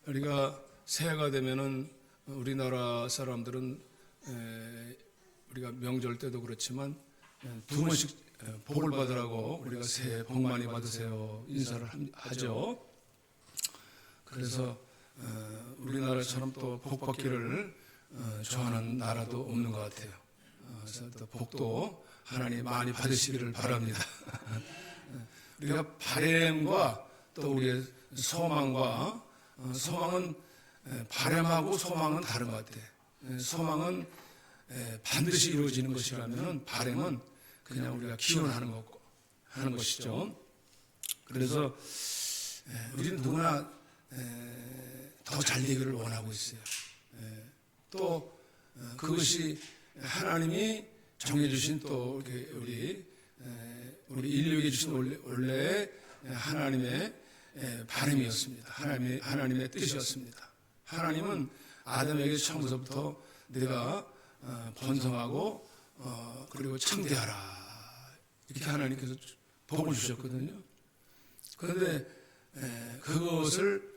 우리가 새해가 되면은 우리나라 사람들은 우리가 명절 때도 그렇지만 두 번씩 복을 받으라고 우리가 새해 복 많이 받으세요 인사를 하죠. 그래서 우리나라처럼 또 복 받기를 좋아하는 나라도 없는 것 같아요. 그래서 또 복도 하나님 많이 받으시기를 바랍니다. 우리가 바램과 또 우리의 소망과 소망은 바램하고 소망은 다른 것 같아요. 소망은 반드시 이루어지는 것이라면 바램은 그냥 우리가 기원하는 거고 하는 것이죠. 그래서 우리는 누구나 더 잘 되기를 원하고 있어요. 또 그것이 하나님이 정해주신 또 우리 인류에게 주신 원래 하나님의 바람이었습니다. 하나님의 뜻이었습니다. 하나님은 아담에게 처음부터 내가 번성하고 그리고 창대하라 이렇게 하나님께서 복을 주셨거든요. 그런데 그것을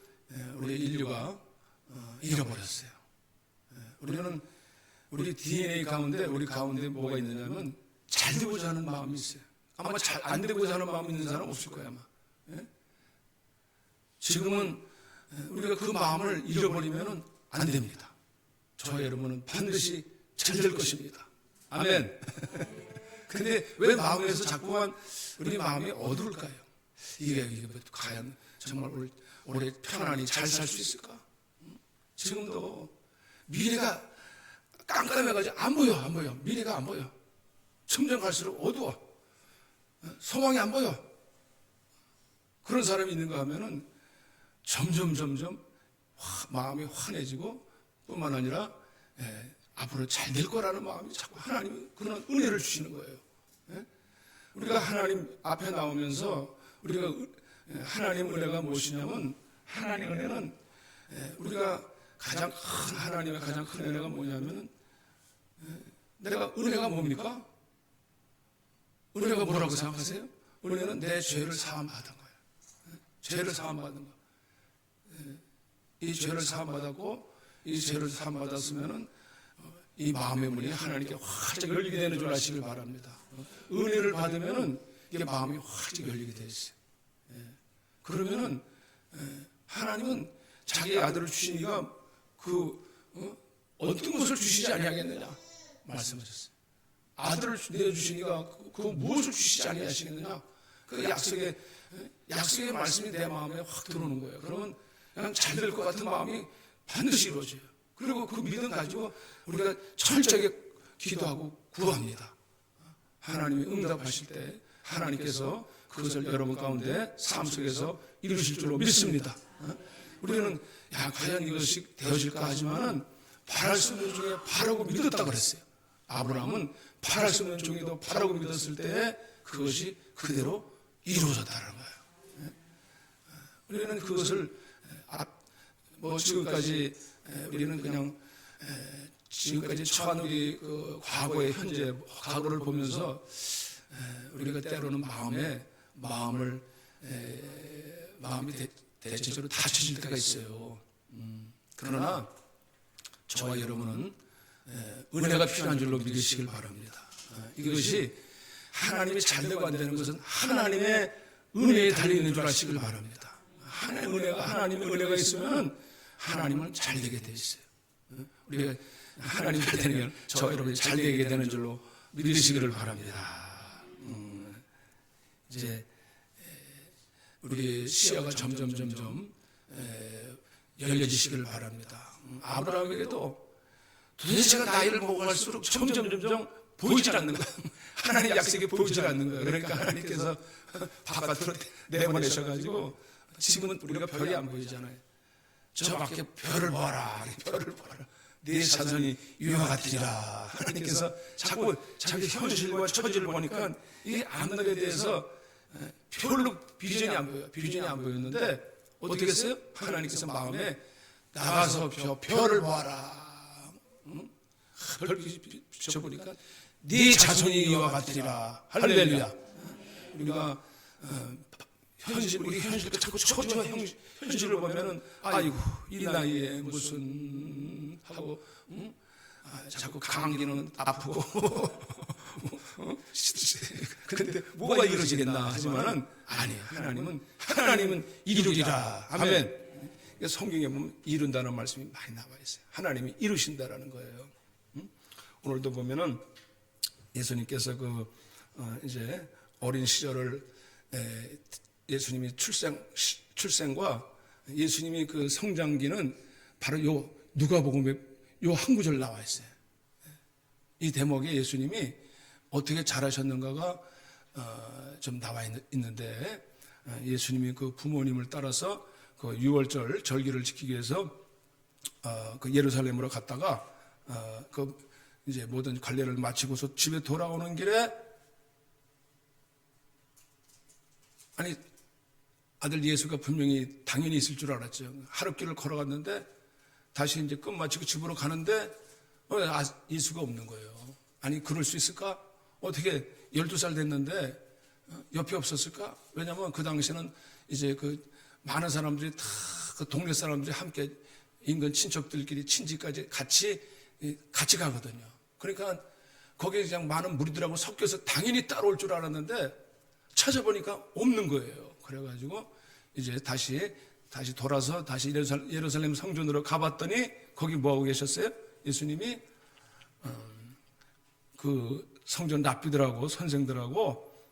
우리 인류가 잃어버렸어요. 우리는 우리 DNA 가운데 우리 가운데 뭐가 있느냐면 잘 되고자 하는 마음이 있어요. 아마 잘 안 되고자 하는 마음이 있는 사람 없을 거예요 아마. 지금은 우리가 그 마음을 잃어버리면 안 됩니다. 저와 여러분은 반드시 잘 될 것입니다. 아멘. 근데 왜 마음에서 자꾸만 우리 마음이 어두울까요? 이게 과연 정말 올해 편안히 잘 살 수 있을까? 지금도 미래가 깜깜해가지고 안 보여. 미래가 안 보여. 점점 갈수록 어두워. 소망이 안 보여. 그런 사람이 있는가 하면은 점점 마음이 환해지고 뿐만 아니라 앞으로 잘 될 거라는 마음이 자꾸 하나님이 그런 은혜를 주시는 거예요. 우리가 하나님 앞에 나오면서 우리가 하나님 은혜가 무엇이냐면 하나님 은혜는 우리가 가장 큰 하나님의 가장 큰 은혜가 뭐냐면 내가 은혜가 뭡니까? 은혜가 뭐라고 생각하세요? 은혜는 내 죄를 사함받은 거예요. 죄를 사함받은 거. 이 죄를 사함받았고 이 죄를 사함받았으면은 이 마음의 문이 하나님께 활짝 열리게 되는 줄 아시길 바랍니다. 은혜를 받으면은 이게 마음이 활짝 열리게 돼 있어요. 그러면은 하나님은 자기 아들을 주시니까 어떤 것을 주시지 아니하겠느냐 말씀하셨어요. 아들을 내어주시니까 그 무엇을 주시지 아니하시겠느냐. 그 약속의 말씀이 내 마음에 확 들어오는 거예요. 그러면 그냥 잘 될 것 같은 마음이 반드시 이루어져요. 그리고 그 믿음 가지고 우리가 철저하게 기도하고 구합니다. 하나님이 응답하실 때 하나님께서 그것을 여러분 가운데 삶 속에서 이루실 줄로 믿습니다. 우리는 과연 이것이 되어질까 하지만은 바랄 수 있는 중에 바라고 믿었다 그랬어요. 아브라함은 바랄 수 있는 중에도 바라고 믿었을 때 그것이 그대로 이루어졌다는 거예요. 우리는 그것을 지금까지 우리는 그냥 지금까지 처한 우리 그 과거의 현재 과거를 보면서 우리가 때로는 마음이 대체적으로 다쳐질 때가 있어요. 그러나 저와 여러분은 은혜가 필요한 줄로 믿으시길 바랍니다. 이것이 하나님이 잘되고 안 되는 것은 하나님의 은혜에 달려있는 줄 아시길 바랍니다. 하나님의 은혜가 있으면 하나님은 잘되게 돼 있어요. 우리가 하나님 잘 되는 저 여러분이 잘되게 되는 줄로 믿으시기를 바랍니다. 이제 우리 시야가 점점 열려지시기를 바랍니다. 아브라함에게도 도대체 제가 나이를 먹어갈수록 점점 보이질 않는 거야. 하나님 약속이 보이질 않는 거야. 그러니까 하나님께서 바깥으로 내보내셔가지고 지금은 우리가 별이 안 보이잖아요. 저 밖에 별을 보아라. 네 자손이 유화 같으리라. 하나님께서 자꾸 자기 현실과 처지를 보니까 이 앞날에 대해서 별로 비전이 안 보여요. 비전이 안 보였는데 어떻게 했어요? 하나님께서 마음에 나가서 별을 보아라. 별 비춰보니까 네 자손이 이와 같으리라. 할렐루야. 우리가 우리 현실 자꾸 초조한 현실을 보면은 아이고 이 나이에 무슨 하고 자꾸 감기는 아프고 근데 뭐가 이루어지겠나 하지만은 아니에요. 하나님은 이루리라. 아멘. 성경에 보면 이룬다는 말씀이 많이 나와 있어요. 하나님이 이루신다라는 거예요. 오늘도 보면은 예수님께서 이제 어린 시절을 예수님이 출생과 예수님이 그 성장기는 바로 요 누가복음에 요 한 구절 나와 있어요. 이 대목에 예수님이 어떻게 자라셨는가가 좀 나와 있는데 예수님이 그 부모님을 따라서 그 유월절 절기를 지키기 위해서 그 예루살렘으로 갔다가 그 이제 모든 관례를 마치고서 집에 돌아오는 길에 아니 아들 예수가 분명히 당연히 있을 줄 알았죠. 하룻길을 걸어갔는데 다시 이제 끝마치고 집으로 가는데 예수가 없는 거예요. 아니 그럴 수 있을까? 어떻게 12살 됐는데 옆에 없었을까? 왜냐하면 그 당시에는 이제 그 많은 사람들이 다 그 동네 사람들이 함께 인근 친척들끼리 친지까지 같이 가거든요. 그러니까 거기에 그냥 많은 무리들하고 섞여서 당연히 따라올 줄 알았는데 찾아보니까 없는 거예요. 그래가지고 이제 다시 돌아서 다시 예루살렘 성전으로 가봤더니 거기 뭐하고 계셨어요? 예수님이 그 성전 랍비들하고 선생들하고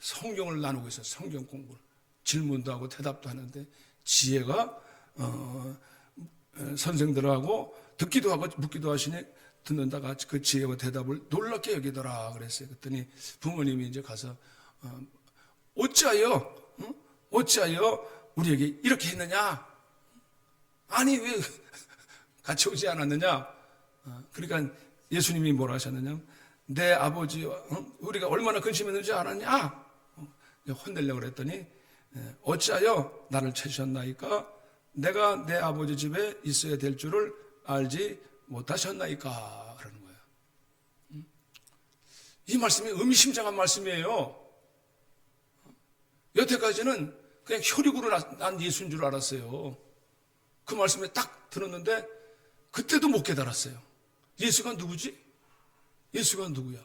성경을 나누고 있어요. 성경 공부를. 질문도 하고 대답도 하는데 지혜가 선생들하고 듣기도 하고 묻기도 하시니 듣는다가 그 지혜와 대답을 놀랍게 여기더라 그랬어요. 그랬더니 부모님이 이제 가서 어찌하여 우리에게 이렇게 했느냐? 아니 왜 같이 오지 않았느냐? 그러니까 예수님이 뭐라 하셨느냐? 내 아버지와 우리가 얼마나 근심했는지 알았냐? 혼내려고 그랬더니 어찌하여 나를 찾으셨나이까? 내가 내 아버지 집에 있어야 될 줄을 알지 못하셨나이까? 그러는 거예요. 이 말씀이 의미심장한 말씀이에요. 여태까지는 그냥 혈육으로 난 예수인 줄 알았어요. 그 말씀에 딱 들었는데 그때도 못 깨달았어요. 예수가 누구지? 예수가 누구야?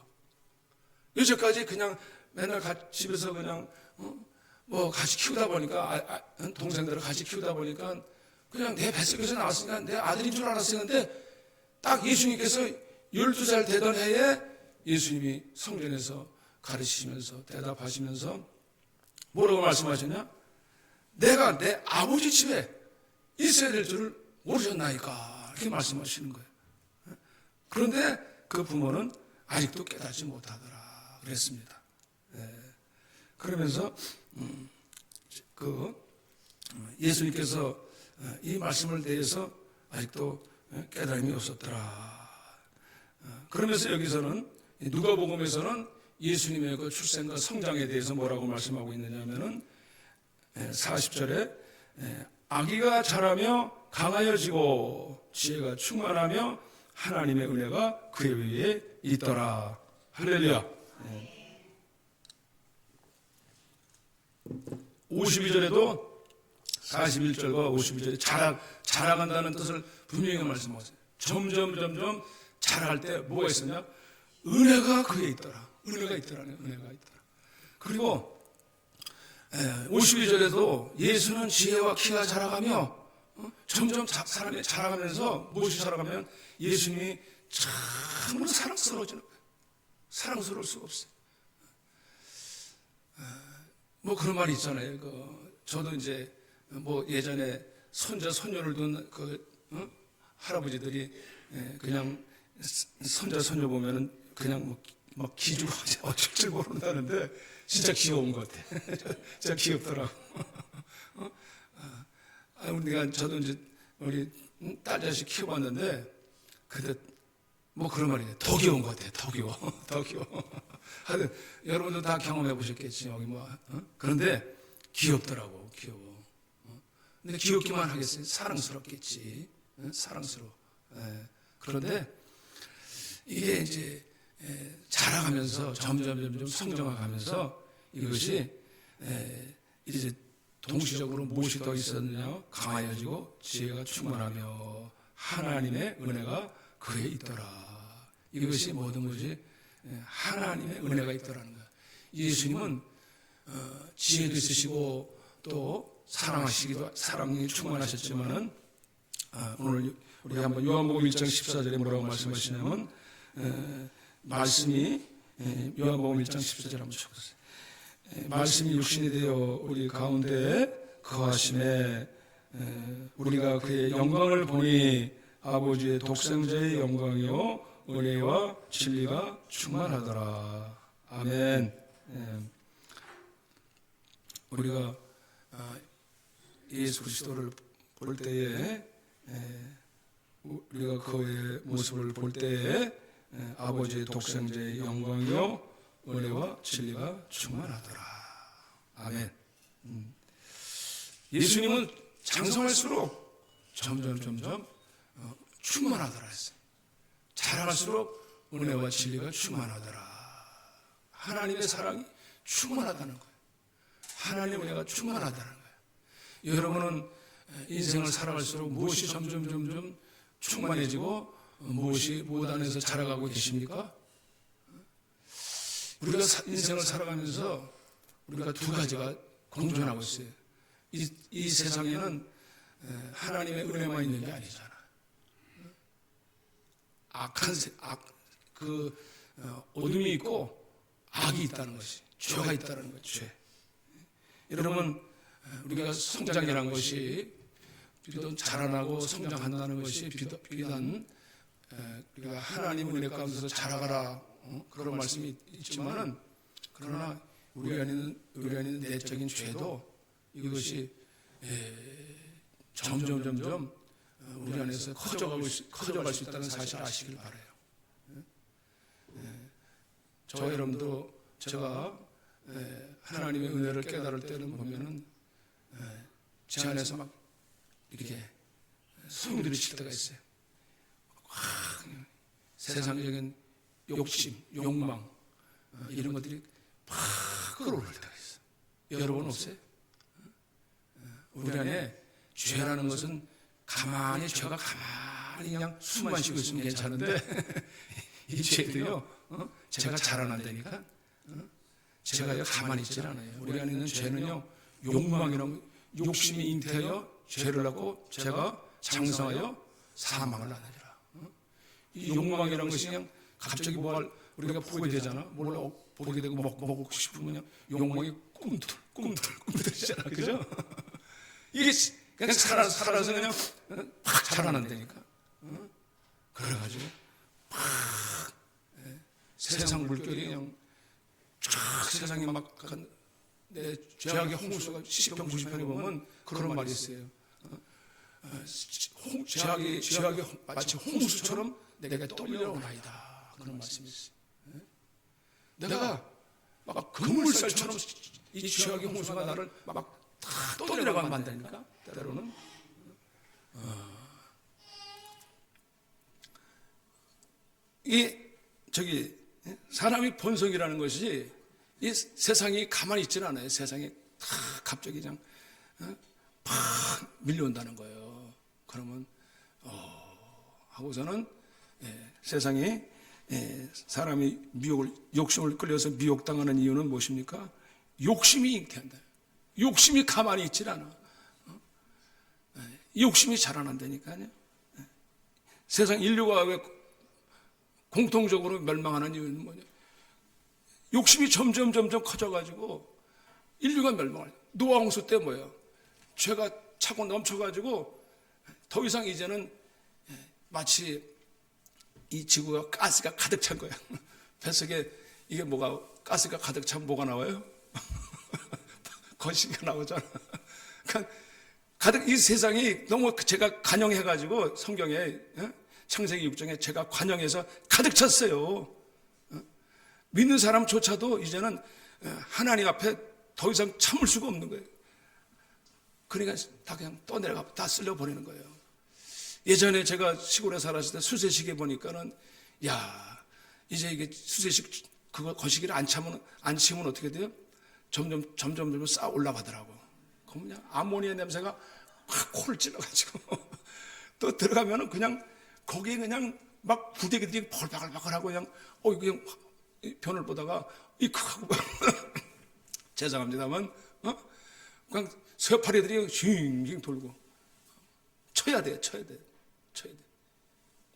여태까지 그냥 맨날 집에서 그냥 뭐 같이 키우다 보니까 동생들을 같이 키우다 보니까 그냥 내 뱃속에서 나왔으니까 내 아들인 줄 알았어요. 근데 딱 예수님께서 12살 되던 해에 예수님이 성전에서 가르치시면서 대답하시면서 뭐라고 말씀하셨냐? 내가 내 아버지 집에 있어야 될 줄을 모르셨나이까? 이렇게 말씀하시는 거예요. 그런데 그 부모는 아직도 깨닫지 못하더라 그랬습니다. 그러면서 예수님께서 이 말씀을 대해서 아직도 깨달음이 없었더라. 그러면서 여기서는 누가복음에서는 예수님의 그 출생과 성장에 대해서 뭐라고 말씀하고 있느냐면은 40절에 아기가 자라며 강하여지고 지혜가 충만하며 하나님의 은혜가 그의 위에 있더라. 할렐루야. 52절에도 41절과 52절에 자라간다는 뜻을 분명히 말씀하세요. 점점 자라갈 때 뭐가 있었냐? 은혜가 그에 있더라. 은혜가 있더라네. 은혜가 있더라. 그리고 52절에도 예수는 지혜와 키가 자라가며 점점 사람이 자라가면서 무엇이 자라가면 예수님이 참으로 사랑스러워지는 거예요. 사랑스러울 수가 없어요. 뭐 그런 말이 있잖아요. 저도 이제 뭐 예전에 손자 손녀를 둔 할아버지들이 그냥 손자 손녀 보면은 그냥 막 기주고 어쩔 줄 모른다는데 진짜 귀여운 것 같아. 진짜 귀엽더라고. 저도 이제 우리 딸 자식 키워봤는데 그때 뭐 그런 말이에요. 더 귀여운 것 같아. 더 귀여워. 더 귀여워. 하여튼 여러분도 다 경험해 보셨겠지. 여기 그런데 귀엽더라고. 귀여워. 근데 귀엽기만 하겠어요. 사랑스럽겠지. 사랑스러워. 그런데 이게 이제 자라가면서 점점 성장해가면서 이것이 이제 동시적으로 무엇이 더 있었느냐? 강하여지고 지혜가 충만하며 하나님의 은혜가 그에 있더라. 이것이 모든 것이 하나님의 은혜가 있더라는 거예요. 예수님은 지혜도 있으시고 또 사랑이 충만하셨지만은 오늘 우리 한번 요한복음 1장 14절에 뭐라고 말씀하시냐면 말씀이 요한복음 1장 14절 한번 쳐보세요. 말씀이 육신이 되어 우리 가운데 거하심에 우리가 그의 영광을 보니 아버지의 독생자의 영광이요 은혜와 진리가 충만하더라. 아멘. 우리가 예수 그리스도를 볼 때에 우리가 그의 모습을 볼 때에 아버지의 독생자의 영광이요 은혜와 진리가 충만하더라. 아멘. 예수님은 장성할수록 점점 충만하더라 했어요. 자라갈수록 은혜와 진리가 충만하더라. 하나님의 사랑이 충만하다는 거예요. 하나님의 은혜가 충만하다는 거예요. 여러분은 인생을 살아갈수록 무엇이 점점 충만해지고 무엇이 무엇 안에서 자라가고 계십니까? 우리가 인생을 살아가면서 우리가 두 가지가 공존하고 있어요. 이 세상에는 하나님의 은혜만 있는 게 아니잖아. 어둠이 있고 악이 있다는 것이, 죄가 있다는 것, 죄. 여러분, 우리가 성장이라는 것이 비단 자라나고 성장한다는 것이 비단 우리가 하나님의 은혜 가운데서 자라가라 그런 말씀이 있지만은 그러나 우리 안에 있는 내적인 죄도 이것이 점점 우리 안에서 커져갈 수 있다는 사실을 아시길 바라요. 저 여러분도 제가 하나님의 은혜를 깨달을 때는 보면은 제 안에서 막 이렇게 소용돌이 칠 때가 있어요. 세상적인 욕심, 욕망 이런 것들이 팍 끌어오를 때가 있어요. 여러분 없어요? 우리 안에 죄라는 것은 죄가 가만히 그냥 숨만 쉬고 있으면 괜찮은데 이 죄도요 제가 자라난다니까 제가 가만히 있질 않아요. 우리 안에 있는 죄는요 욕망이라는 욕심이 잉태하여 죄를 하고 제가 장성하여 사망을 나느니라. 이 욕망이라는 것이 그냥 갑자기 우리가 보게 되잖아. 뭘 보게 되고 먹고 싶으면 욕망이 꿈틀이잖아. 그죠? 이게 그냥 살아서 그냥 팍 자라난다니까. 그래가지고 팍 세상 물결이 그냥 쫙 세상에 막 내 죄악의 홍수가 시편 90편에 보면 그런 말이 있어요. 죄악이 마치 홍수처럼 내게 떠밀려오나이다. 그런 말씀이 있어요. 내가 막 그물살처럼 이 죄악의 홍수가 나를 막 떠밀려가면 안 되니까 때로는 사람이 본성이라는 것이 이 세상이 가만히 있질 않아요. 세상이 갑자기 그냥 팍 밀려온다는 거예요. 그러면 하고서는 세상이 사람이 욕심을 끌려서 미혹당하는 이유는 무엇입니까? 욕심이 잉태한다. 욕심이 가만히 있질 않아. 욕심이 자라난다니까요. 세상 인류가 왜 공통적으로 멸망하는 이유는 뭐냐? 욕심이 점점 커져가지고 인류가 멸망을. 노아 홍수 때 뭐예요? 죄가 차고 넘쳐가지고 더 이상 이제는 마치 이 지구가 가스가 가득 찬 거야. 뱃속에 이게 가스가 가득 차면 뭐가 나와요? 거시기가 나오잖아. 그러니까 가득 이 세상이 너무 제가 관영해가지고 성경에 창세기 6장에 제가 관영해서 가득 찼어요. 믿는 사람조차도 이제는 하나님 앞에 더 이상 참을 수가 없는 거예요. 그러니까 다 그냥 떠내려가 다 쓸려버리는 거예요. 예전에 제가 시골에 살았을 때 수세식에 보니까는 이제 이게 수세식 그거 거시기를 안 치면 어떻게 돼요? 점점 쌓아 올라가더라고. 그냥 암모니아 냄새가 확 코를 찔러가지고 또 들어가면은 그냥 거기에 그냥 막 부대기들이 벌박을박을하고 그냥 그냥 변을 보다가 이크하고 죄송합니다만 그냥 쇠파리들이 징징 돌고 쳐야 돼.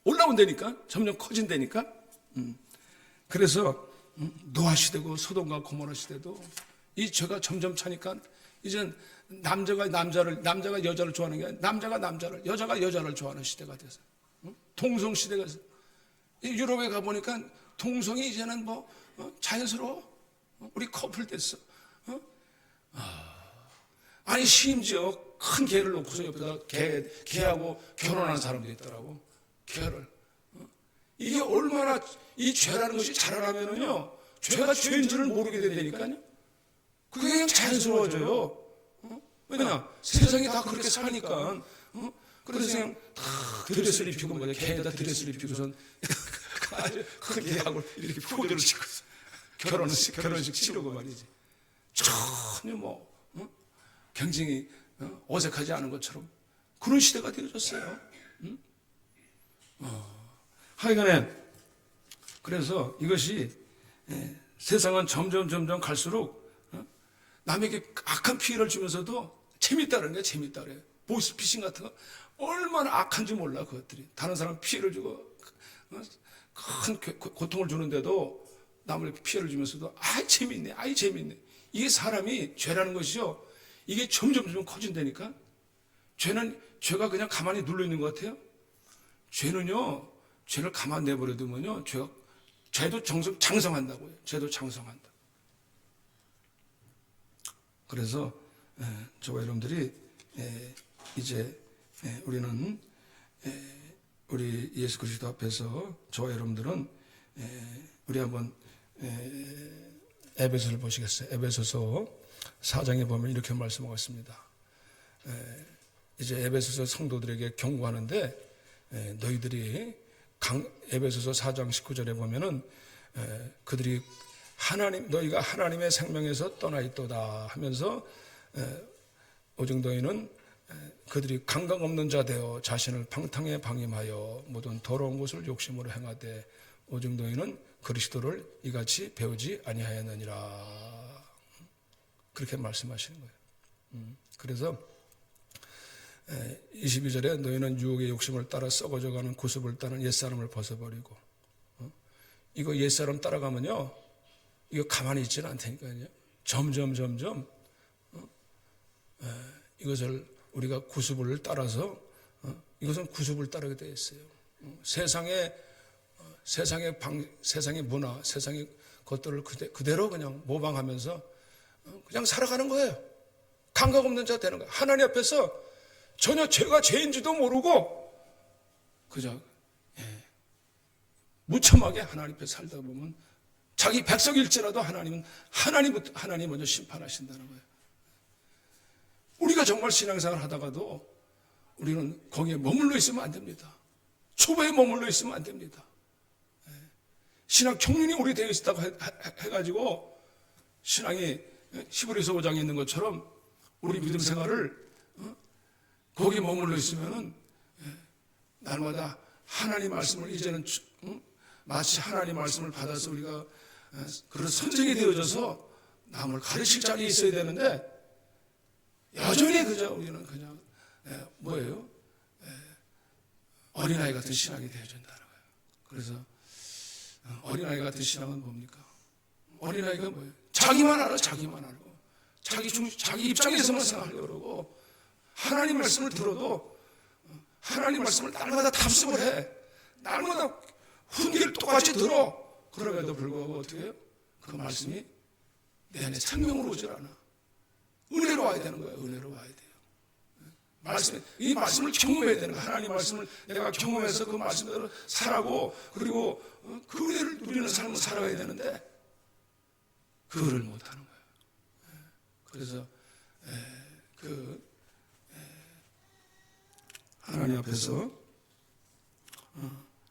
올라온다니까 점점 커진다니까. 그래서 노아 시대고 소돔과 고모라 시대도 이 죄가 점점 차니까 이젠 남자가 여자를 좋아하는 게 아니라 남자가 남자를, 여자가 여자를 좋아하는 시대가 돼서 동성 시대가 돼서 유럽에 가보니까 동성이 이제는 뭐 자연스러워. 우리 커플 됐어. 아니 심지어 큰 개를 놓고서 옆에다 개하고 결혼하는 사람도 있더라고. 개를. 이게 얼마나 이 죄라는 것이 자라나면은요, 죄가 죄인지를 모르게 된다니까요. 그게 그냥 자연스러워져요. 왜냐? 세상이 다 그렇게 사니까. 그래서 그냥 다 드레스를 입히고 뭐냐, 개에다 드레스를 입히고선 아주 큰 개하고 이렇게 포즈를 치고서 결혼식 치르고 말이지. 전혀 굉장히 어색하지 않은 것처럼 그런 시대가 되어졌어요. 하여간에 그래서 이것이 세상은 점점 갈수록 남에게 악한 피해를 주면서도 재밌다는 거야. 재밌다 그래. 보이스피싱 같은 거 얼마나 악한지 몰라. 그것들이 다른 사람 피해를 주고 큰 고통을 주는데도 남을 피해를 주면서도 재밌네. 재밌네. 이게 사람이 죄라는 것이요, 이게 점점 커진다니까. 죄가 그냥 가만히 눌러 있는 것 같아요. 죄를 가만 내버려두면요, 죄도 장성한다고요. 죄도 장성한다. 그래서 저와 여러분들이 이제 우리는 우리 예수 그리스도 앞에서 저와 여러분들은 우리 한번 에베소를 보시겠어요? 에베소서 4장에 보면 이렇게 말씀하고 있습니다. 이제 에베소서 성도들에게 경고하는데, 너희들이 에베소서 4장 19절에 보면은 그들이 너희가 하나님의 생명에서 떠나 있도다 하면서 오직 너희는 그들이 감각 없는 자 되어 자신을 방탕에 방임하여 모든 더러운 것을 욕심으로 행하되 오직 너희는 그리스도를 이같이 배우지 아니하였느니라. 그렇게 말씀하시는 거예요. 그래서 22절에 너희는 유혹의 욕심을 따라 썩어져가는 구습을 따는 옛사람을 벗어버리고, 이거 옛사람 따라가면요, 이거 가만히 있지는 않다니까요. 점점 이것을 우리가 구습을 따라서 이것은 구습을 따르게 되어 있어요. 세상의 문화, 세상의 것들을 그대로 그냥 모방하면서 그냥 살아가는 거예요. 감각 없는 자 되는 거예요. 하나님 앞에서 전혀 죄가 죄인지도 모르고 그저 무참하게 하나님 앞에 살다 보면 자기 백성일지라도 하나님 먼저 심판하신다는 거예요. 우리가 정말 신앙생활 하다가도 우리는 거기에 머물러 있으면 안 됩니다. 초보에 머물러 있으면 안 됩니다. 신앙 경륜이 오래 되어 있다고 해가지고 신앙이 히브리서 5장에 있는 것처럼 우리 믿음 생활을 거기에 머물러 있으면은 날마다 하나님 말씀을 이제는 마치 하나님 말씀을 받아서 우리가 그런 선생이 되어져서 남을 가르칠 자리에 있어야 되는데 여전히 우리는 그냥 뭐예요? 어린아이 같은 신앙이 되어진다는 거예요. 그래서 어린아이 같은 신앙은 뭡니까? 어린아이가 뭐예요? 자기만 알아. 자기만 알고 자기 입장에서만 생각하려고 그러고, 하나님 말씀을 들어도 하나님 말씀을 날마다 답습을 해. 날마다 훈계를 똑같이 들어. 그럼에도 불구하고 어떻게 해요? 그 말씀이 내 안에 생명으로 오질 않아. 은혜로 와야 되는 거예요. 은혜로 와야 돼요. 이 말씀을 경험해야 되는 거예요. 하나님 말씀을 내가 경험해서 그 말씀대로 살아고, 그리고 그 은혜를 누리는 삶을 살아가야 되는데 그거를 못하는 거예요. 그래서 하나님 앞에서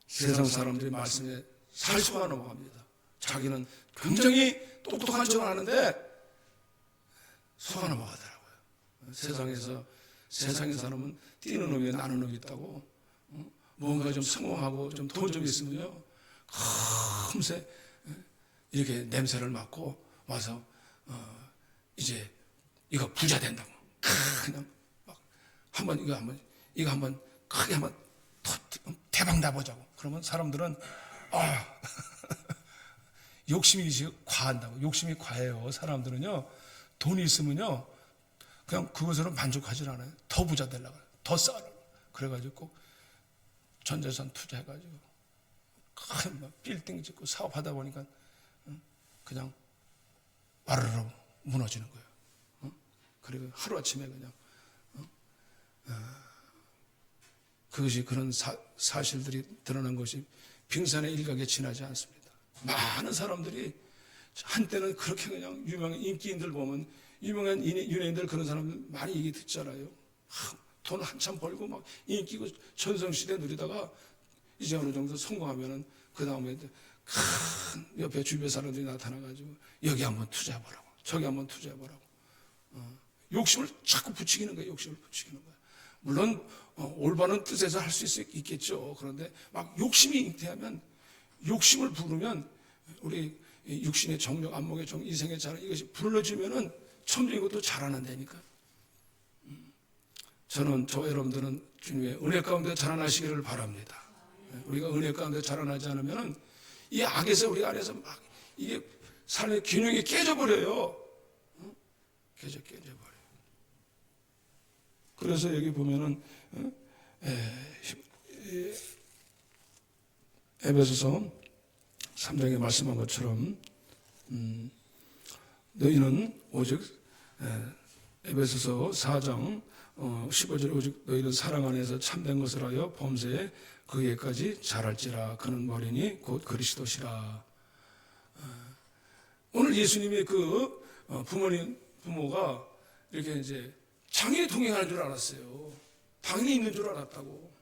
세상 사람들이 말씀에 살 수가 넘어갑니다. 자기는 굉장히 똑똑한 척을 하는데 속아 넘어가더라고요. 세상에 사람은 뛰는 놈이 나는 놈이 있다고. 뭔가 좀 성공하고 좀 돈 좀 있으면요, 금세 이렇게 냄새를 맡고 와서 이제 이거 부자 된다고. 그냥 막 이거 한번 크게 한번 대박 나보자고. 그러면 사람들은 욕심이 과한다고. 욕심이 과해요. 사람들은요, 돈이 있으면요, 그냥 그것으로 만족하지 않아요. 더 부자 되려고, 더 쌓으려고. 그래가지고 꼭 전재산 투자해가지고 큰 빌딩 짓고 사업하다 보니까 그냥 와르르 무너지는 거예요. 그리고 하루아침에 그냥 그것이 그런 사실들이 드러난 것이 빙산의 일각에 지나지 않습니다. 많은 사람들이 한때는 그렇게 그냥 유명한 인기인들 보면 유명한 연예인들 그런 사람들 많이 얘기 듣잖아요. 돈 한참 벌고 막 인기고 전성시대 누리다가 이제 어느 정도 성공하면은 그 다음에 큰 옆에 주변 사람들이 나타나가지고 여기 한번 투자해보라고, 저기 한번 투자해보라고. 욕심을 자꾸 부추기는 거예요. 욕심을 부추기는 거예요. 물론 올바른 뜻에서 할 수 있겠죠. 그런데 막 욕심이 잉태하면, 욕심을 부르면 우리 육신의 정력, 안목의 정, 인생의 자랑 이것이 불러지면은 점점 이것도 자라난다니까. 저는 저와 여러분들은 주님의 은혜 가운데 자라나시기를 바랍니다. 우리가 은혜 가운데 자라나지 않으면은 이 악에서 우리 안에서 막 이게 삶의 균형이 깨져버려요. 깨져버려요. 그래서 여기 보면은 에베소서 3장에 말씀한 것처럼 너희는 오직 에베소서 4장 15절에 오직 너희는 사랑 안에서 참된 것을 하여 범사에 그에까지 자랄지라. 그는 머리니 곧 그리스도시라. 오늘 예수님의 그 부모가 이렇게 이제 장애에 동행하는 줄 알았어요. 당연히 있는 줄 알았다고.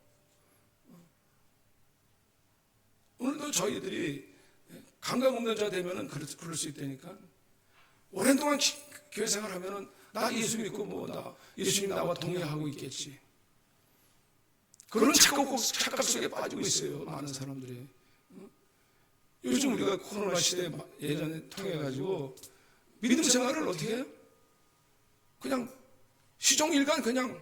오늘도 저희들이 감각 없는 자 되면은 그럴 수 있다니까. 오랜 동안 교회 생활하면은 나 예수 믿고 나 예수님 나와 동행하고 있겠지. 그런 착각 속에 빠지고 있어요. 많은 사람들이. 요즘 우리가 코로나 시대 예전에 통해가지고 믿음 생활을 어떻게 해요? 그냥 시종일관 그냥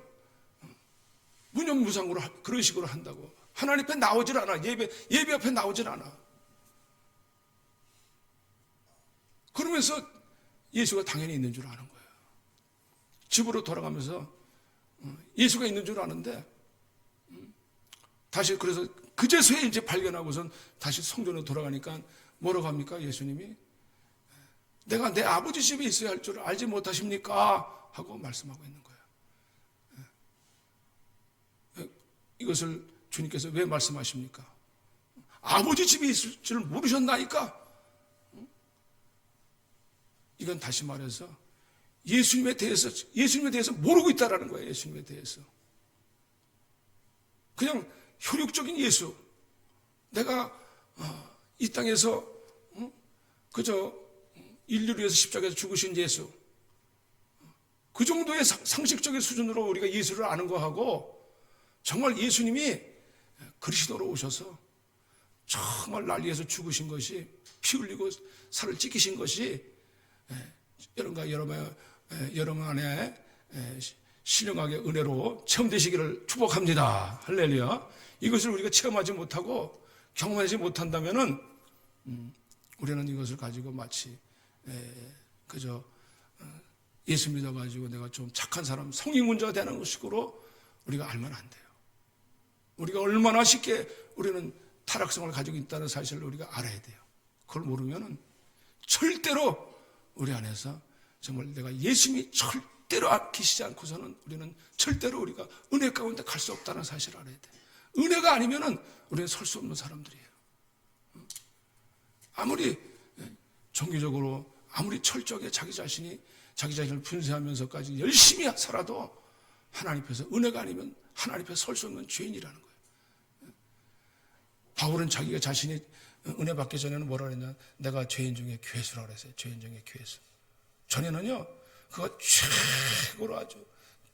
무념무상으로 그런 식으로 한다고. 하나님 앞에 나오질 않아. 예배 앞에 나오질 않아. 그러면서 예수가 당연히 있는 줄 아는 거예요. 집으로 돌아가면서 예수가 있는 줄 아는데 다시 그래서 그제서야 이제 발견하고선 다시 성전으로 돌아가니까 뭐라고 합니까? 예수님이 내가 내 아버지 집에 있어야 할 줄 알지 못하십니까? 하고 말씀하고 있는 거예요. 이것을 주님께서 왜 말씀하십니까? 아버지 집에 있을 줄 모르셨나이까? 이건 다시 말해서 예수님에 대해서 모르고 있다라는 거예요. 예수님에 대해서. 그냥 효력적인 예수. 내가 이 땅에서 그저 인류를 위해서 십자가에서 죽으신 예수. 그 정도의 상식적인 수준으로 우리가 예수를 아는 거하고 정말 예수님이 그리스도로 오셔서 정말 날 위해서 죽으신 것이 피 흘리고 살을 찢기신 것이 여러분 안에 신령하게 은혜로 체험되시기를 축복합니다. 할렐루야. 이것을 우리가 체험하지 못하고 경험하지 못한다면은 우리는 이것을 가지고 마치 그저 예수 믿어가지고 내가 좀 착한 사람, 성인군자가 되는 식으로 우리가 알면 안 돼요. 우리가 얼마나 쉽게 우리는 타락성을 가지고 있다는 사실을 우리가 알아야 돼요. 그걸 모르면은 절대로 우리 안에서 정말 내가 예수님이 절대로 아끼시지 않고서는 우리는 절대로 우리가 은혜 가운데 갈 수 없다는 사실을 알아야 돼. 은혜가 아니면은 우리는 설 수 없는 사람들이에요. 아무리 종교적으로 아무리 철저하게 자기 자신을 분쇄하면서까지 열심히 살아도 하나님 앞에서 은혜가 아니면 하나님 앞에 설 수 없는 죄인이라는 거예요. 바울은 자기가 자신이 은혜 받기 전에는 뭐라 그랬냐? 내가 죄인 중에 괴수라고 그랬어요. 죄인 중에 괴수. 전에는요, 그가 최고로 아주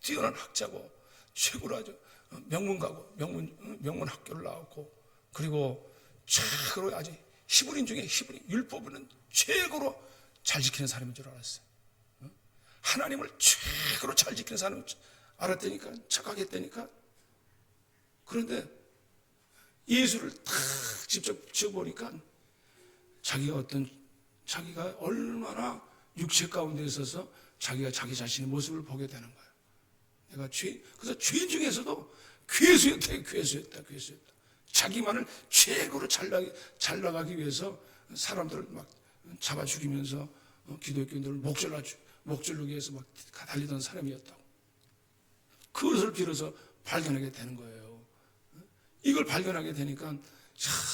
뛰어난 학자고 최고로 아주 명문가고 명문 학교를 나왔고, 그리고 최고로 아주 히브리인 중에 히브리 율법은 최고로 잘 지키는 사람인 줄 알았어요. 하나님을 최고로 잘 지키는 사람인 줄 알았다니까, 착각했다니까. 그런데 예수를 딱 직접 지어보니까 자기가 얼마나 육체 가운데 있어서 자기가 자기 자신의 모습을 보게 되는 거예요. 그래서 죄인 중에서도 괴수였다. 자기만을 최고로 잘 나가기 위해서 사람들을 막 잡아 죽이면서 기독교인들을 목줄르기 위해서 막 달리던 사람이었다고. 그것을 빌어서 발견하게 되는 거예요. 이걸 발견하게 되니까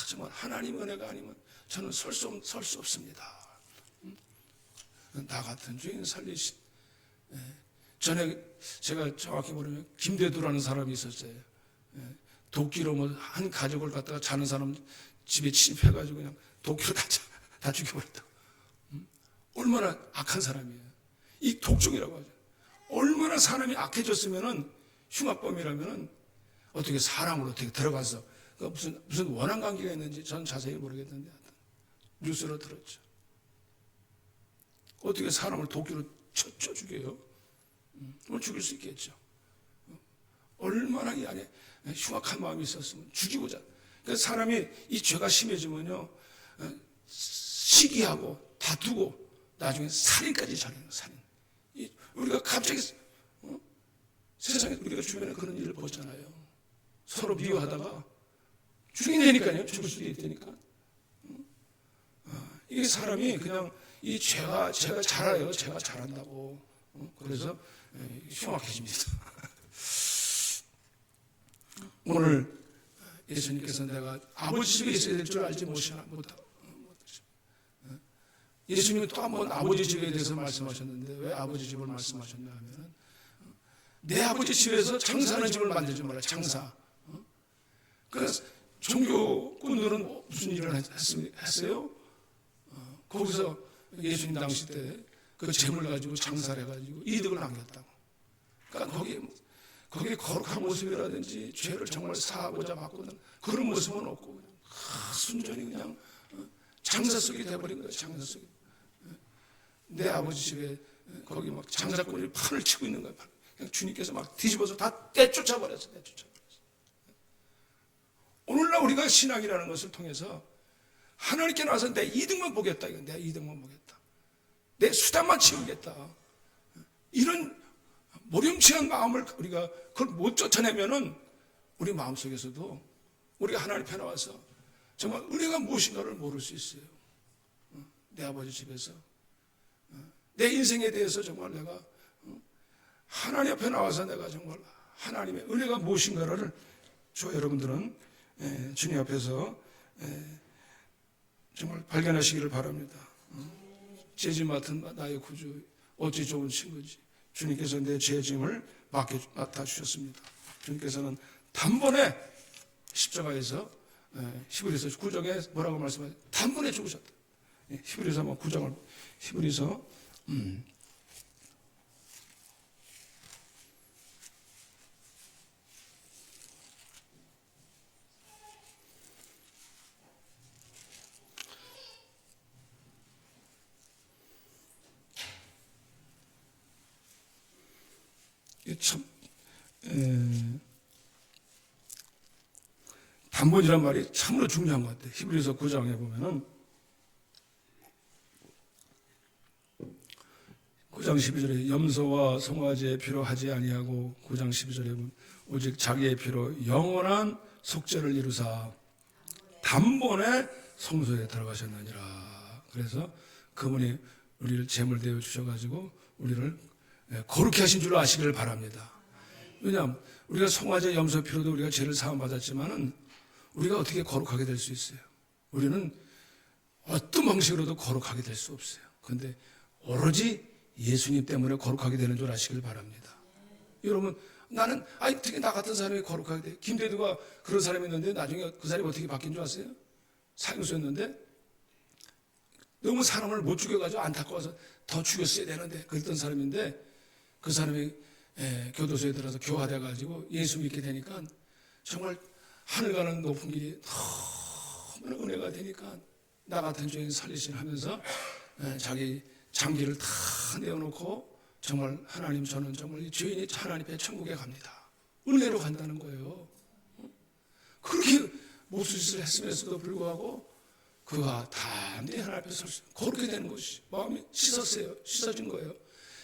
정말 하나님 은혜가 아니면 저는 설 수 없습니다. 나 같은 죄인 살리신. 전에 제가 정확히 모르면 김대두라는 사람이 있었어요. 도끼로 한 가족을 갖다가 자는 사람 집에 침입해가지고 그냥 도끼로 다 죽여버렸다고. 얼마나 악한 사람이에요. 이 독종이라고 하죠. 얼마나 사람이 악해졌으면은, 흉악범이라면은 어떻게 사람으로 어떻게 들어가서 무슨 원한 관계가 있는지 전 자세히 모르겠는데 뉴스로 들었죠. 어떻게 사람을 도끼로 쳐 죽여요? 죽일 수 있겠죠. 얼마나 이 안에 흉악한 마음이 있었으면 죽이고자. 그래서 사람이 이 죄가 심해지면요, 시기하고 다투고 나중에 살인까지 잘해요. 살인. 우리가 갑자기 세상에 우리가 주변에 그런 일을 보잖아요. 서로 미워하다가 죽이내니까요. 죽을 수도 있다니까. 이게 사람이 그냥 이 제가 잘해요. 제가 잘한다고. 그래서 흉악해집니다. 오늘 예수님께서 내가 아버지 집에 있어야 될 줄 알지 못하고, 예수님이 또 한 번 아버지 집에 대해서 말씀하셨는데, 왜 아버지 집을 말씀하셨냐 하면, 내 아버지 집에서 장사하는 집을 만들지 말라. 장사. 그래서 종교꾼들은 무슨 일을 했어요? 거기서 예수님 당시 때 그 재물 가지고 장사를 해가지고 이득을 남겼다고. 그러니까 거기에 거룩한 모습이라든지 죄를 정말 사하고자 바꾸는 그런 모습은 없고, 그냥 순전히 그냥 장사 속이 돼버린 거예요. 장사 속이. 내 아버지 집에 거기 막 장사꾼이 판을 치고 있는 거예요. 그냥 주님께서 막 뒤집어서 다 떼쫓아버렸어요. 오늘날 우리가 신앙이라는 것을 통해서 하나님께 나와서 내 이득만 보겠다. 내 이득만 보겠다. 내 수단만 채우겠다. 이런 모렴치한 마음을 우리가 그걸 못 쫓아내면은 우리 마음속에서도 우리가 하나님 앞에 나와서 정말 은혜가 무엇인가를 모를 수 있어요. 내 아버지 집에서 내 인생에 대해서 정말 내가 하나님 앞에 나와서 내가 정말 하나님의 은혜가 무엇인가를 저 여러분들은 주님 앞에서 정말 발견하시기를 바랍니다. 죄짐 맡은 나의 구주 어찌 좋은 친구지. 주님께서 내 죄짐을 맡아주셨습니다. 주님께서는 단번에 십자가에서 히브리서 9장에 뭐라고 말씀하세요? 단번에 죽으셨다. 히브리서 9장을 히브리서 참 단번이란 말이 참으로 중요한 것 같아요. 히브리서 9장에 보면은 9장 12절에 염소와 송아지의 피로 하지 아니하고 9장 12절에 보면 오직 자기의 피로 영원한 속죄를 이루사 단번에 성소에 들어가셨느니라. 그래서 그분이 우리를 제물 되어 주셔가지고 우리를 거룩히 하신 줄로 아시기를 바랍니다. 왜냐하면 우리가 송아지 염소 피로도 우리가 죄를 사함 받았지만은 우리가 어떻게 거룩하게 될 수 있어요? 우리는 어떤 방식으로도 거룩하게 될 수 없어요. 그런데 오로지 예수님 때문에 거룩하게 되는 줄 아시길 바랍니다. 여러분, 나는 어떻게 나 같은 사람이 거룩하게 돼? 김대두가 그런 사람이 있는데 나중에 그 사람이 어떻게 바뀐 줄 아세요? 사형수였는데 너무 사람을 못 죽여가지고 안타까워서 더 죽였어야 되는데 그랬던 사람인데 그 사람이 교도소에 들어서 교화돼가지고 예수 믿게 되니까 정말 하늘 가는 높은 길이 너무 은혜가 되니까 나 같은 죄인 살리신 하면서 자기 장기를 다 내어놓고 정말 하나님, 저는 정말 이 죄인이 하나님의 천국에 갑니다. 은혜로 간다는 거예요. 그렇게 몹쓸 했음에도 불구하고 그가 단디 하나님 앞에 설 수, 그렇게 되는 것이 마음이 씻어진 거예요.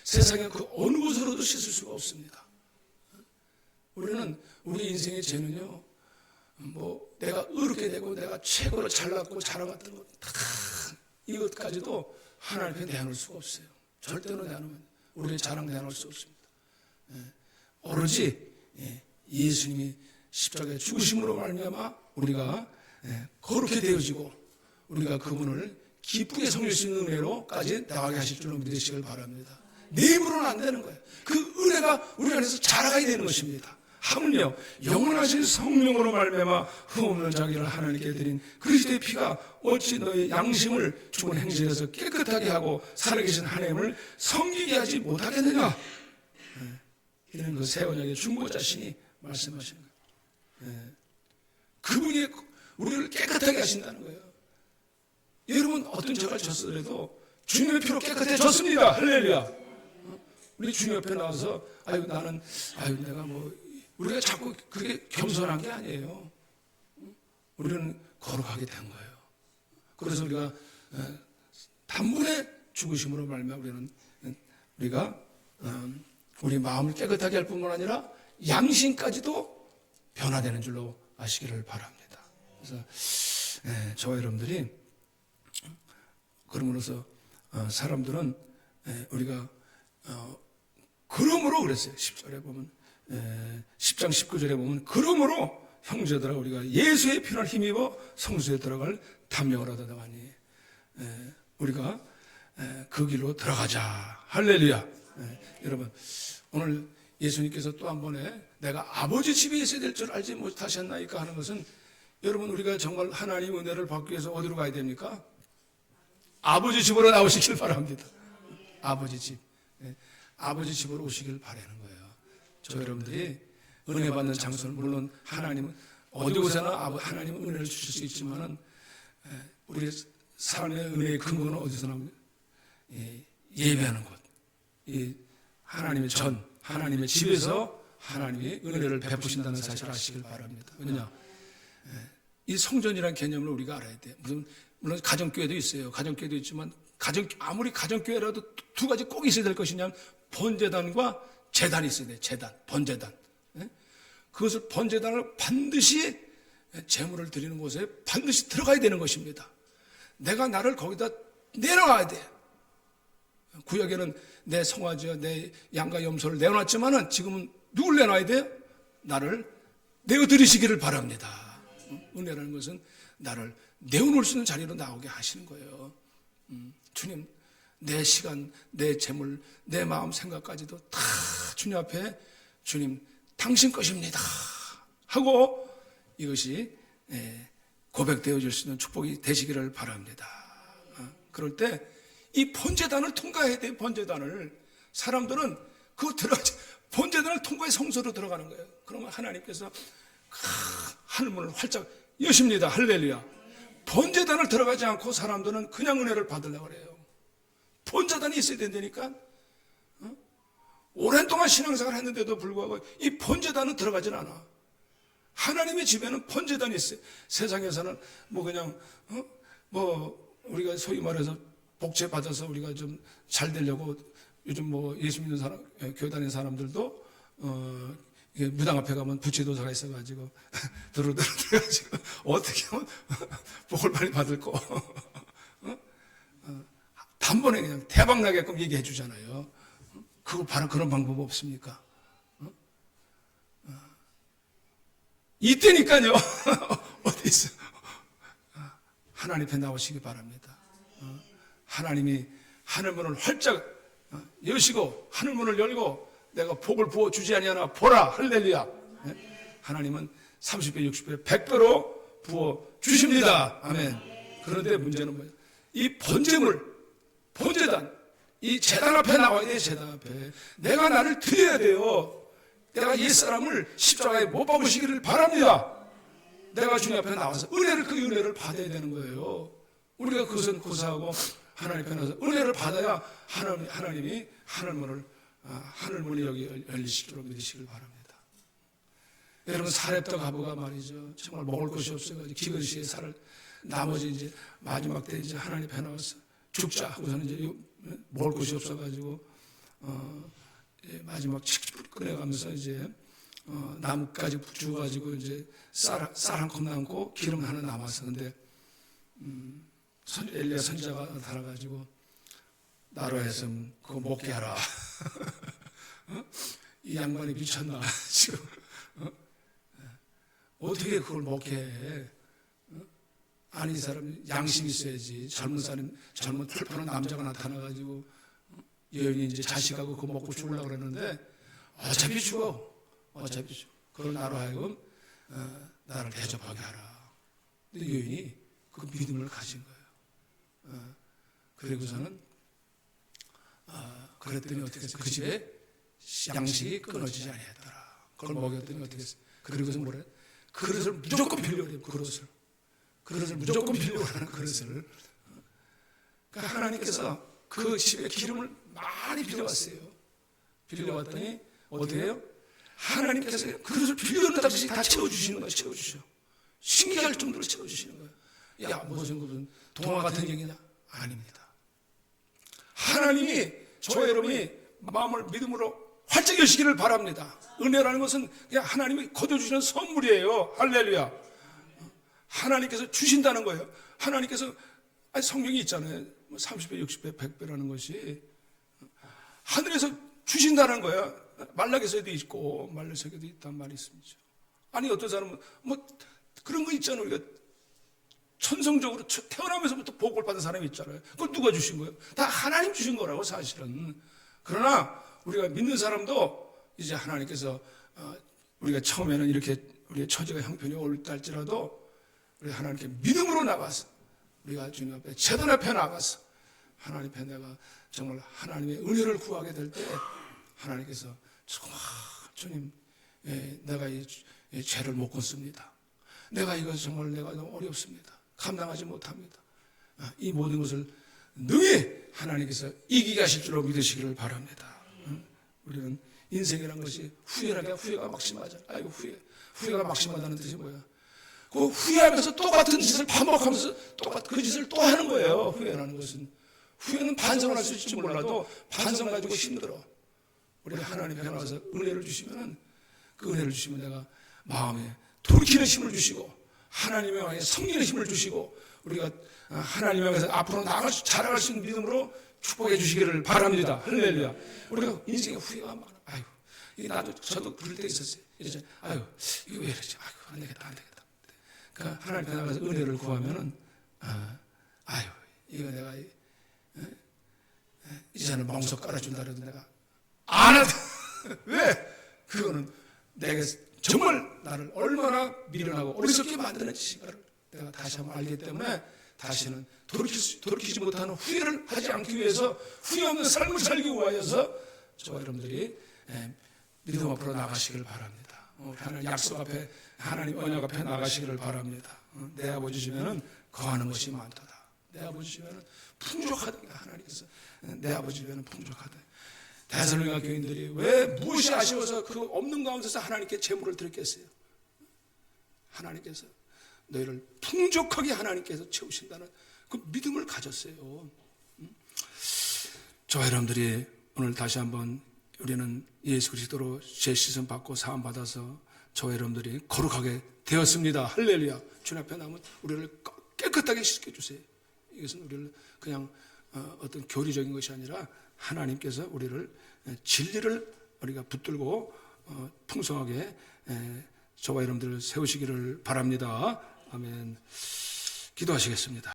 세상에 그 어느 곳으로도 씻을 수가 없습니다. 우리는 우리 인생의 죄는요, 뭐 내가 의롭게 되고 내가 최고로 잘났고 자랑했던 것 다 이것까지도 하나님 앞에 내놓을 수가 없어요. 절대로 내놓으면 우리의 자랑 내놓을 수 없습니다. 오로지 예수님이 십자가에 죽으심으로 말미암아 우리가 거룩게 되어지고 우리가 그분을 기쁘게 섬길 수 있는 은혜로까지 나가게 하실 줄로 믿으시길 바랍니다. 내 힘으로는 안 되는 거예요. 그 은혜가 우리 안에서 자라가야 되는 것입니다. 하물며 영원하신 성령으로 말미암아 흠없는 자기를 하나님께 드린 그리스도의 피가 어찌 너희 양심을 죽은 행실에서 깨끗하게 하고 살아계신 하나님을 섬기게 하지 못하겠느냐. 이런 그 새 언약의 중보자신이 말씀하시는 거예요. 그분이 우리를 깨끗하게 하신다는 거예요. 여러분 어떤 죄가 졌더라도 주님의 피로 깨끗해졌습니다. 할렐루야. 우리 주님 옆에 나와서 내가 뭐 우리가 자꾸 그게 겸손한 게 아니에요. 우리는 거룩하게 된 거예요. 그래서 우리가 단번에 죽으심으로 말미암아 우리가 우리 마음을 깨끗하게 할 뿐만 아니라 양심까지도 변화되는 줄로 아시기를 바랍니다. 그래서 저와 여러분들이 그러므로서 사람들은 우리가 그러므로 그랬어요. 10절에 보면 10장 19절에 보면 그러므로 형제들아 우리가 예수의 피를 힘입어 성소에 들어갈 탐령을 얻어다가니 우리가 그 길로 들어가자. 할렐루야. 여러분 오늘 예수님께서 또 한 번에 내가 아버지 집에 있어야 될 줄 알지 못하셨나이까 하는 것은 여러분 우리가 정말 하나님 은혜를 받기 위해서 어디로 가야 됩니까? 아버지 집으로 나오시길 바랍니다. 아버지 집. 아버지 집으로 오시길 바라는 거예요. 저 여러분들이 은혜 받는 장소는 물론 하나님은 어디 곳에나 하나님은 은혜를 주실 수 있지만은 우리 삶의 은혜의 근거는 어디서 나옵니까? 예배하는 곳. 이 하나님의 집에서 하나님이 은혜를 베푸신다는 사실을 아시길 바랍니다. 왜냐? 이 성전이라는 개념을 우리가 알아야 돼요. 물론 가정교회도 있어요. 가정교회도 있지만 아무리 가정교회라도 두 가지 꼭 있어야 될 것이냐면 번제단과 제단이 있어야 돼요. 번제단. 그것을 번제단을 반드시 제물을 드리는 곳에 반드시 들어가야 되는 것입니다. 내가 나를 거기다 내려가야 돼. 구약에는 내 송아지와 내 양과 염소를 내어놨지만은 지금은 누굴 내놔야 돼요? 나를 내어드리시기를 바랍니다. 은혜라는 것은 나를 내어놓을 수 있는 자리로 나오게 하시는 거예요. 주님, 내 시간, 내 재물, 내 마음 생각까지도 다 주님 앞에 주님 당신 것입니다 하고 이것이 고백되어질 수 있는 축복이 되시기를 바랍니다. 그럴 때 이 번제단을 통과해야 돼요. 번제단을. 사람들은 번제단을 통과해 성소로 들어가는 거예요. 그러면 하나님께서 하늘문을 활짝 여십니다. 할렐루야. 번제단을 들어가지 않고 사람들은 그냥 은혜를 받으려고 그래요. 번제단이 있어야 된다니까. 오랜 동안 신앙생활을 했는데도 불구하고 이 번제단은 들어가질 않아. 하나님의 집에는 번제단이 있어요. 세상에서는 우리가 소위 말해서 복제 받아서 우리가 좀 잘 되려고 요즘 예수 믿는 사람, 교회 다니는 사람들도 이게 무당 앞에 가면 부채도사가 있어가지고 들어가지고 어떻게 하면 복을 많이 받을 거 단번에 그냥 대박 나게끔 얘기해 주잖아요. 그거 바로 그런 방법 없습니까? 이때니까요. 어디 있어? 하나님 앞에 나오시기 바랍니다. 하나님이 하늘문을 활짝 여시고 하늘문을 열고 내가 복을 부어 주지 아니하나 보라. 할렐루야. 하나님은 30배, 60배, 100배로 부어 주십니다. 아멘. 그런데 문제는 뭐예요? 이 번제단, 이 제단 앞에 나와야 돼. 제단 앞에 내가 나를 드려야 돼요. 내가 옛사람을 십자가에 못 박으시기를 바랍니다. 내가 주님 앞에 나와서 그 은혜를 받아야 되는 거예요. 우리가 그것은 고사하고 하나님 앞에 나와서 은혜를 받아야 하나님이 하늘문이 여기 열리실 줄 믿으시길 바랍니다. 여러분, 사렙과 가보가 말이죠. 정말 먹을 것이 없어가지고 기근시에 살을 나머지 이제 마지막 때 이제 하나님 앞에 나와서 죽자 하고서는 이제 먹을 것이 없어가지고 마지막 칡불 꺼내가면서 이제 나뭇가지 주워가지고 이제 쌀 한 컵 남고 기름 하나 남았어. 근데 엘리야 선지자가 나타나가지고 나로 해서 그거 먹게 하라. 이 양반이 미쳤나 지금. 어떻게 그걸 먹게 해? 아니, 이 사람 양심 있어야지. 젊은 털파는 남자가 나타나가지고 여인이 이제 자식하고 그거 먹고 죽으려고 그랬는데 어차피 죽어. 그걸 나로 하여금 나를 대접하게 하라. 근데 여인이 그 믿음을 가진 거예요. 그리고서는 그랬더니 어떻게 했어요? 그 집에 양식이 끊어지지 아니했더라. 그걸 먹였더니 어떻게 했어요? 그리고서 뭐래? 그릇을 무조건 빌려오래요. 그릇을 무조건 빌려오라는 그릇을. 그러니까 하나님께서 그 집에 기름을 많이 빌려왔어요. 빌려왔더니 어떻게 해요? 하나님께서 그릇을 빌려온다고 다 채워주시는 거예요. 채워주셔. 신기할 정도로 채워주시는 거예요. 야, 무슨 동화 같은 얘기냐? 아닙니다. 하나님이 여러분이 마음을 믿음으로 활짝 여시기를 바랍니다. 은혜라는 것은 그냥 하나님이 거둬주시는 선물이에요. 할렐루야. 하나님께서 주신다는 거예요. 하나님께서 성경이 있잖아요. 30배, 60배, 100배라는 것이 하늘에서 주신다는 거야. 말라기서에도 있고 말라기서에도 있단 말이 있습니다. 아니, 어떤 사람은 그런 거 있잖아요. 우리가 천성적으로 태어나면서부터 복을 받은 사람이 있잖아요. 그걸 누가 주신 거예요? 다 하나님 주신 거라고, 사실은. 그러나 우리가 믿는 사람도 이제 하나님께서 우리가 처음에는 이렇게 우리의 처지가 형편이 어렵다 할지라도 우리 하나님께 믿음으로 나가서 우리가 주님 앞에 제단 앞에 나가서 하나님 앞에 내가 정말 하나님의 은혜를 구하게 될 때 하나님께서 정말 주님, 내가 이 죄를 못 끊습니다. 내가 이거 정말 내가 너무 어렵습니다. 감당하지 못합니다. 이 모든 것을 능히 하나님께서 이기게 하실 줄로 믿으시기를 바랍니다. 우리는 인생이라는 것이 후회가 막심하잖아요. 아이고, 후회가 막심하다는 뜻이 뭐야? 그 후회하면서 똑같은 짓을 반복하면서 그 짓을 또 하는 거예요. 후회라는 것은. 후회는 반성을 할 수 있을지 몰라도 반성 가지고 힘들어. 우리가 하나님 앞에 나와서 은혜를 주시면 그 은혜를 주시면 내가 마음에 돌이키는 힘을 주시고 하나님의 왕의 성령의 힘을 주시고 우리가 하나님의 왕에서 앞으로 자라갈 수 있는 믿음으로 축복해 주시기를 바랍니다. 할렐루야. 우리가 인생에 후회가 많아. 아이고, 이게 저도 그럴 때 있었어요. 이제 아이고, 이거 왜 이러지? 아이고, 안 되겠다. 그러니까 하나님 앞에 나가서 은혜를 구하면은 아이고, 이거 내가 이제는 멍석 깔아준다 그래도 내가 안 하다. 왜? 그거는 내게 정말 나를 얼마나 미련하고 어리석게 만드는 짓인가를 내가 다시 한번 알기 때문에 다시는 돌이키지 못하는 후회를 하지 않기 위해서 후회 없는 삶을 살기 위하여서 저와 여러분들이 믿음 앞으로 나가시길 바랍니다. 하나님 약속 앞에, 하나님 언약 앞에 나가시기를 바랍니다. 내 아버지 집에는 거하는 것이 많도다. 내 아버지 집에는 풍족하다. 하나님께서 내 아버지 집에는 풍족하다. 데살로니가 교인들이 왜 무엇이 아쉬워서 그 없는 가운데서 하나님께 제물을 드렸겠어요? 하나님께서 너희를 풍족하게 하나님께서 채우신다는 그 믿음을 가졌어요. 저와 여러분들이 오늘 다시 한번 우리는 예수 그리스도로 죄 씻음 받고 사함 받아서 저와 여러분들이 거룩하게 되었습니다. 할렐루야. 주님 앞에 나면 우리를 깨끗하게 씻겨주세요. 이것은 우리를 그냥 어떤 교리적인 것이 아니라 하나님께서 우리를 진리를 우리가 붙들고 풍성하게 저와 여러분들을 세우시기를 바랍니다. 아멘. 기도하시겠습니다.